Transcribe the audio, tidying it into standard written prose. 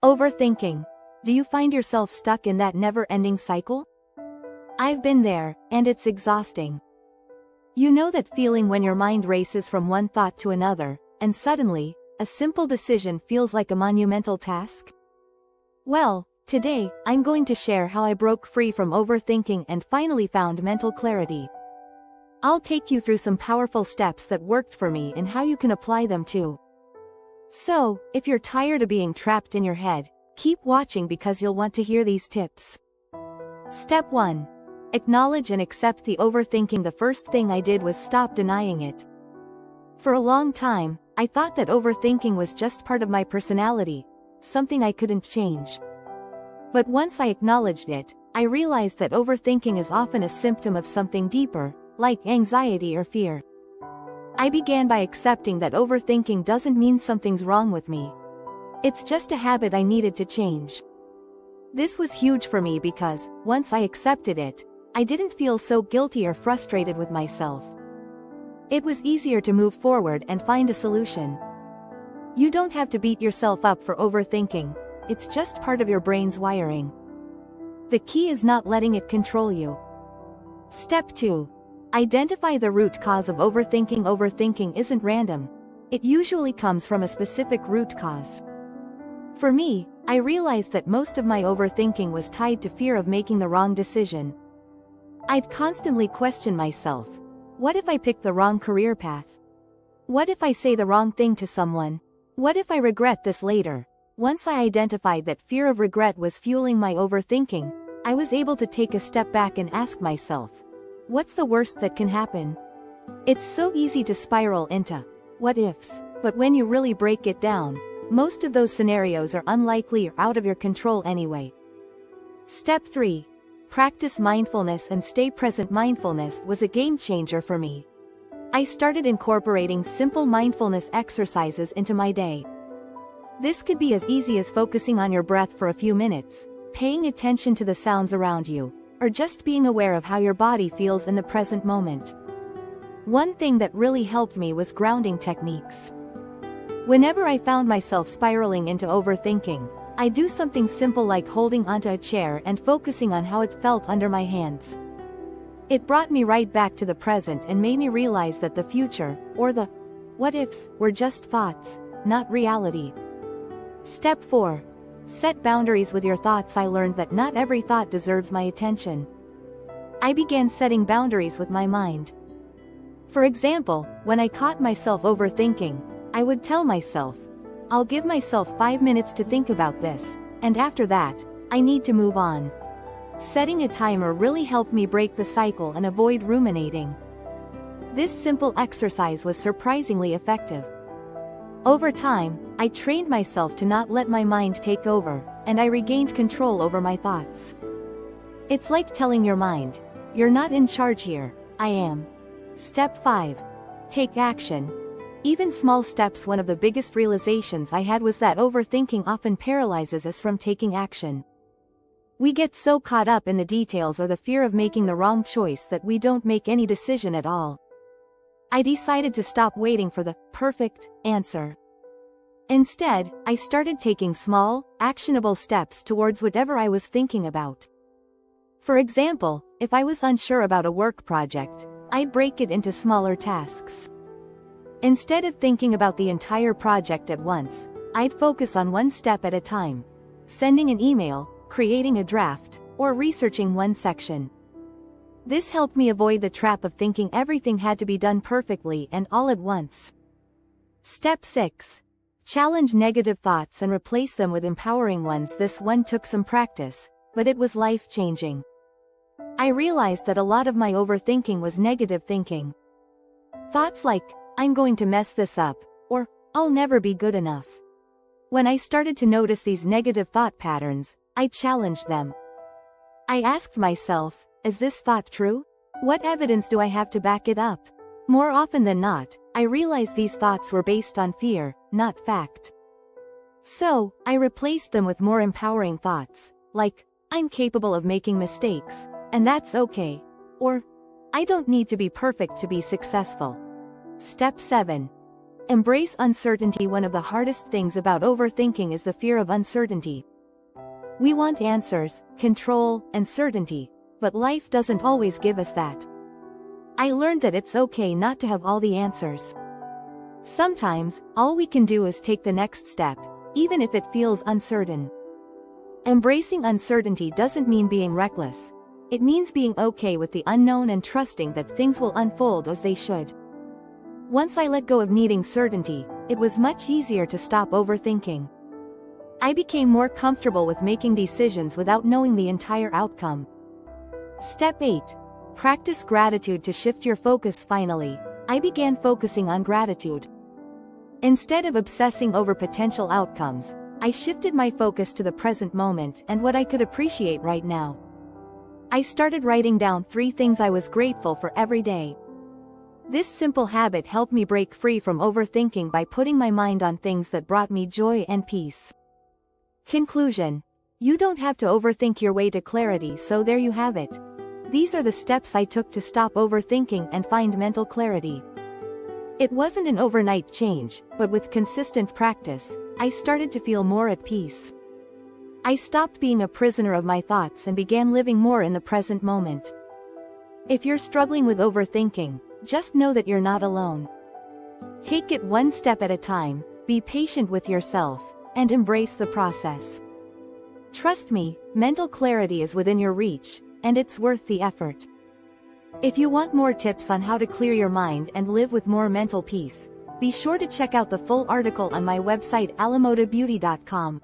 Overthinking. Do you find yourself stuck in that never-ending cycle? I've been there, and it's exhausting. You know that feeling when your mind races from one thought to another, and suddenly, a simple decision feels like a monumental task? Well, today, I'm going to share how I broke free from overthinking and finally found mental clarity. I'll take you through some powerful steps that worked for me and how you can apply them too. So, if you're tired of being trapped in your head, keep watching because you'll want to hear these tips. Step 1. Acknowledge and accept the overthinking. The first thing I did was stop denying it. For a long time, I thought that overthinking was just part of my personality, something I couldn't change. But once I acknowledged it, I realized that overthinking is often a symptom of something deeper, like anxiety or fear. I began by accepting that overthinking doesn't mean something's wrong with me. It's just a habit I needed to change. This was huge for me because, once I accepted it, I didn't feel so guilty or frustrated with myself. It was easier to move forward and find a solution. You don't have to beat yourself up for overthinking, it's just part of your brain's wiring. The key is not letting it control you. Step 2. Identify the root cause of overthinking. Overthinking isn't random. It usually comes from a specific root cause. For me, I realized that most of my overthinking was tied to fear of making the wrong decision. I'd constantly question myself. What if I pick the wrong career path? What if I say the wrong thing to someone? What if I regret this later? Once I identified that fear of regret was fueling my overthinking, I was able to take a step back and ask myself, what's the worst that can happen? It's so easy to spiral into what ifs, but when you really break it down, most of those scenarios are unlikely or out of your control anyway. Step 3. Practice mindfulness and stay present. Mindfulness was a game changer for me. I started incorporating simple mindfulness exercises into my day. This could be as easy as focusing on your breath for a few minutes, paying attention to the sounds around you, or just being aware of how your body feels in the present moment. One thing that really helped me was grounding techniques. Whenever I found myself spiraling into overthinking, I do something simple like holding onto a chair and focusing on how it felt under my hands. It brought me right back to the present and made me realize that the future, or the what ifs, were just thoughts, not reality. Step 4. Set boundaries with your thoughts. I learned that not every thought deserves my attention. I began setting boundaries with my mind. For example, when I caught myself overthinking, I would tell myself, I'll give myself 5 minutes to think about this, and after that, I need to move on. Setting a timer really helped me break the cycle and avoid ruminating. This simple exercise was surprisingly effective. Over time, I trained myself to not let my mind take over, and I regained control over my thoughts. It's like telling your mind, you're not in charge here, I am. Step 5. Take action. Even small steps. One of the biggest realizations I had was that overthinking often paralyzes us from taking action. We get so caught up in the details or the fear of making the wrong choice that we don't make any decision at all. I decided to stop waiting for the perfect answer. Instead, I started taking small, actionable steps towards whatever I was thinking about. For example, if I was unsure about a work project, I'd break it into smaller tasks. Instead of thinking about the entire project at once, I'd focus on one step at a time. Sending an email, creating a draft, or researching one section. This helped me avoid the trap of thinking everything had to be done perfectly and all at once. Step 6. Challenge negative thoughts and replace them with empowering ones. This one took some practice, but it was life-changing. I realized that a lot of my overthinking was negative thinking. Thoughts like, I'm going to mess this up, or, I'll never be good enough. When I started to notice these negative thought patterns, I challenged them. I asked myself, is this thought true? What evidence do I have to back it up? More often than not, I realized these thoughts were based on fear, not fact. So, I replaced them with more empowering thoughts, like, I'm capable of making mistakes, and that's okay. Or, I don't need to be perfect to be successful. Step 7. Embrace uncertainty. One of the hardest things about overthinking is the fear of uncertainty. We want answers, control, and certainty, but life doesn't always give us that. I learned that it's okay not to have all the answers. Sometimes, all we can do is take the next step, even if it feels uncertain. Embracing uncertainty doesn't mean being reckless. It means being okay with the unknown and trusting that things will unfold as they should. Once I let go of needing certainty, it was much easier to stop overthinking. I became more comfortable with making decisions without knowing the entire outcome. Step 8. Practice gratitude to shift your focus. Finally, I began focusing on gratitude. Instead of obsessing over potential outcomes, I shifted my focus to the present moment and what I could appreciate right now. I started writing down 3 things I was grateful for every day. This simple habit helped me break free from overthinking by putting my mind on things that brought me joy and peace. Conclusion. You don't have to overthink your way to clarity, so there you have it. These are the steps I took to stop overthinking and find mental clarity. It wasn't an overnight change, but with consistent practice, I started to feel more at peace. I stopped being a prisoner of my thoughts and began living more in the present moment. If you're struggling with overthinking, just know that you're not alone. Take it one step at a time, be patient with yourself, and embrace the process. Trust me, mental clarity is within your reach, and it's worth the effort. If you want more tips on how to clear your mind and live with more mental peace, be sure to check out the full article on my website alamodabeauty.com.